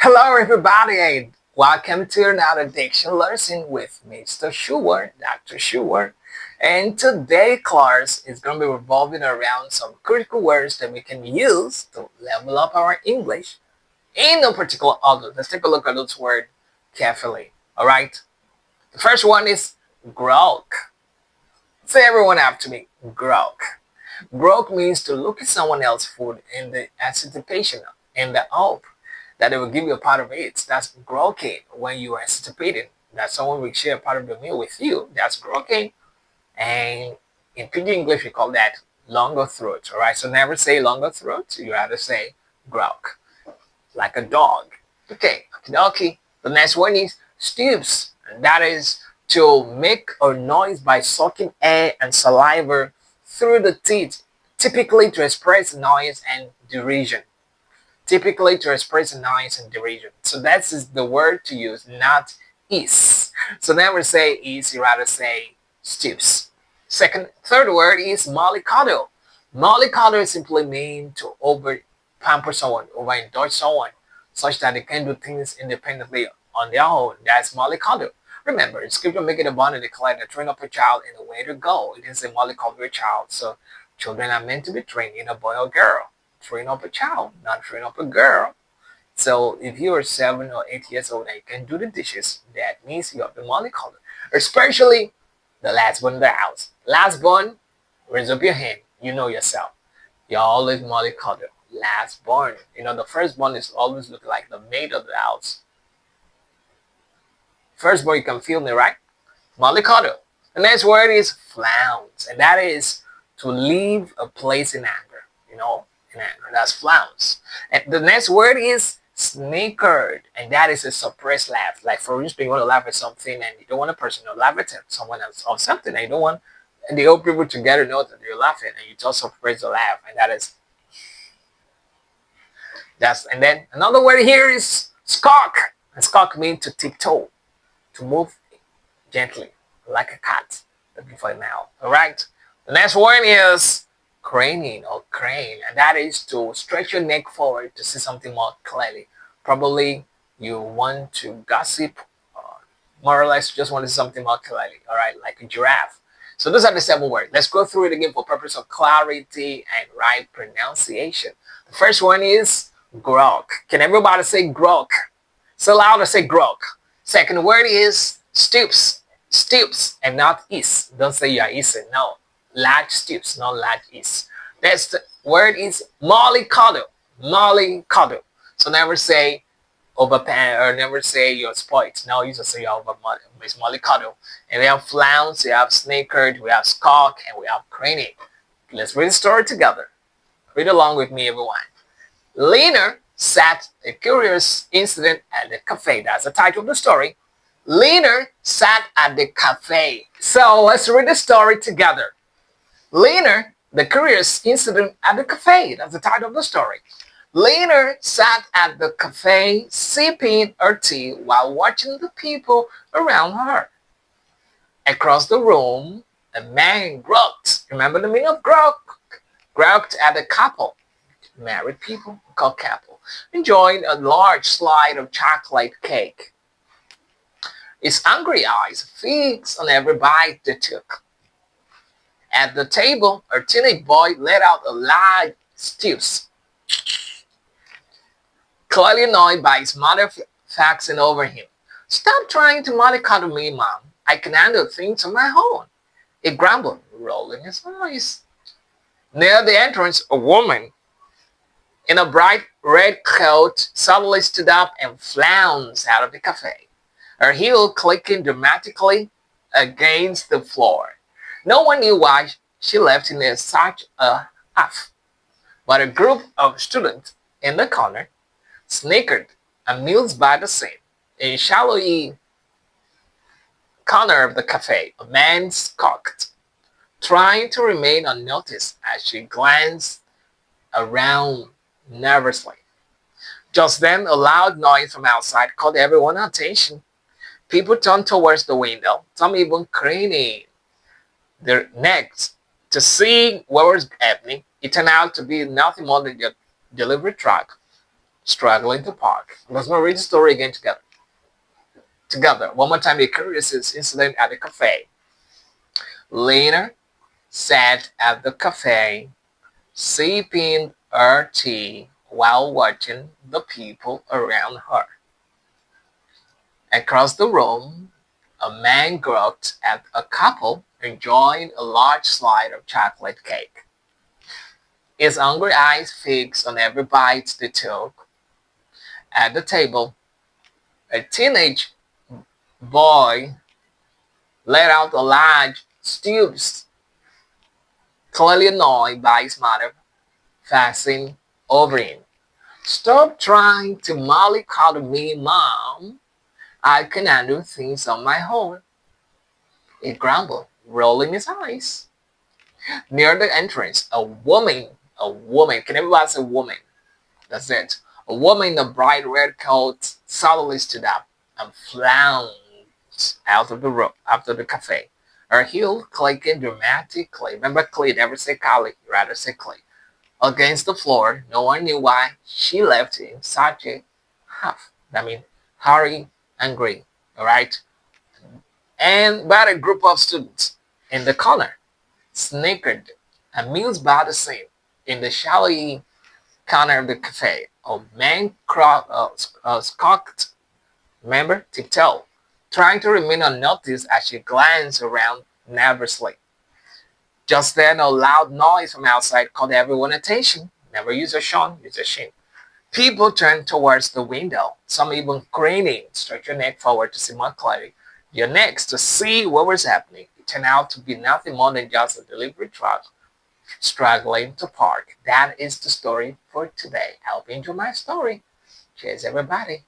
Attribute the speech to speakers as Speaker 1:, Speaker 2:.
Speaker 1: Hello, everybody. Welcome to another diction lesson with Mr. Schuwer, Dr. Schuwer. And today, class is going to be revolving around some critical words that we can use to level up our English in no particular order. Let's take a look at those words carefully. All right. The first one is grok. Say everyone after me. Grok. Grok means to look at someone else's food in the anticipation and the hope that they will give you a part of it. That's groking when you are anticipating that someone will share a part of the meal with you. That's groking. And in pidgin English, we call that longer throat. All right. So never say longer throat. You rather say grok, like a dog. Okay. Okay. The next one is stoops. And that is to make a noise by sucking air and saliva through the teeth, typically to express noise and derision. Typically to express noise and derision. So that's the word to use, not is. So never say is, you rather say stoops. Third word is mollycoddle. Mollycoddle simply means to over pamper someone, overindulge someone, such that they can do things independently on their own. That's mollycoddle. Remember, in scripture make it a bond and declare that train up a child in the way to go. It didn't say mollycoddle a child. So children are meant to be trained in a boy or girl. Train up a child, not train up a girl. So if you are 7 or 8 years old and you can do the dishes, that means you have the mollycoddle. Especially the last born in the house. Last born, raise up your hand. You know yourself. You're always mollycoddle. Last born. You know, the firstborn is always look like the maid of the house. Firstborn, you can feel me, right? Mollycoddle. The next word is flounce, and that is to leave a place in anger. You know, in anger. That's flounce. And the next word is snickered, and that is a suppressed laugh. Like for instance, you want to laugh at something and you don't want a person to laugh at someone else or something, and you don't want and the whole people together know that you're laughing, and you just suppress the laugh, and that's and then another word here is skawk. And skawk means to tiptoe, to move gently, like a cat before now. All right. The next one is craning or crane, and that is to stretch your neck forward to see something more clearly. Probably you want to gossip, more or less, just want to see something more clearly. All right, like a giraffe. So those are the 7 words. Let's go through it again for purpose of clarity and right pronunciation. The first one is grok. Can everybody say grok? So loud, say grok. Second word is stoops. Stoops and not is. Don't say you are easing. No. Large stoops, not large is. That's the word is mollycoddle. Mollycoddle. So never say overpan or never say you're spoiled. No, you just say you're over it's mollycoddle. And we have flounce, we have snickered, we have skawk, and we have craning. Let's read the story together. Read along with me, everyone. Leaner sat a curious incident at the cafe. That's the title of the story. Leaner sat at the cafe. So let's read the story together. Leaner, the curious incident at the cafe. That's the title of the story. Leaner sat at the cafe sipping her tea while watching the people around her. Across the room, a man groped. Remember the meaning of grope? Groped at a couple. Married people called couple. Enjoying a large slide of chocolate cake. His hungry eyes fixed on every bite they took. At the table, a teenage boy let out a loud stoops, clearly annoyed by his mother faxing over him. Stop trying to mollycoddle me, Mom. I can handle things on my own. He grumbled, rolling his eyes. Near the entrance, a woman in a bright red coat suddenly stood up and flounced out of the cafe, her heel clicking dramatically against the floor. No one knew why she left in such a huff, but a group of students in the corner snickered, amused by the scene. In shallowy corner of the cafe, a man skulked, trying to remain unnoticed as she glanced around nervously. Just then, a loud noise from outside caught everyone's attention. People turned towards the window, some even craning their necks to see what was happening. It turned out to be nothing more than a delivery truck struggling to park. Let's read the story again together. Together. One more time, the curious incident at the cafe. Lena sat at the cafe, sipping her tea while watching the people around her. Across the room, a man gawked at a couple enjoying a large slice of chocolate cake. His hungry eyes fixed on every bite they took. At the table, a teenage boy let out a large stoops, clearly annoyed by his mother fussing over him. Stop trying to mollycoddle me, Mom. I can handle things on my own, he grumbled, rolling his eyes. Near the entrance, a woman, can everybody say woman? That's it. A woman in a bright red coat suddenly stood up and flounced out of the room, out of the cafe. Her heel clicking dramatically. Remember, Clay never say Kali, rather say Clay. Against the floor, no one knew why she left in such a huff. I mean, hurry, angry. All right. And but a group of students in the corner snickered, amused by the scene. In the shallowy corner of the cafe, a man skulked, remember, tiptoe, trying to remain unnoticed as she glanced around nervously. Just then, a loud noise from outside caught everyone's attention. Never use a Sean, use a Shin. People turned towards the window, some even craning. Stretch your neck forward to see more clearly. Your necks to see what was happening. It turned out to be nothing more than just a delivery truck struggling to park. That is the story for today. I hope you enjoy my story. Cheers, everybody.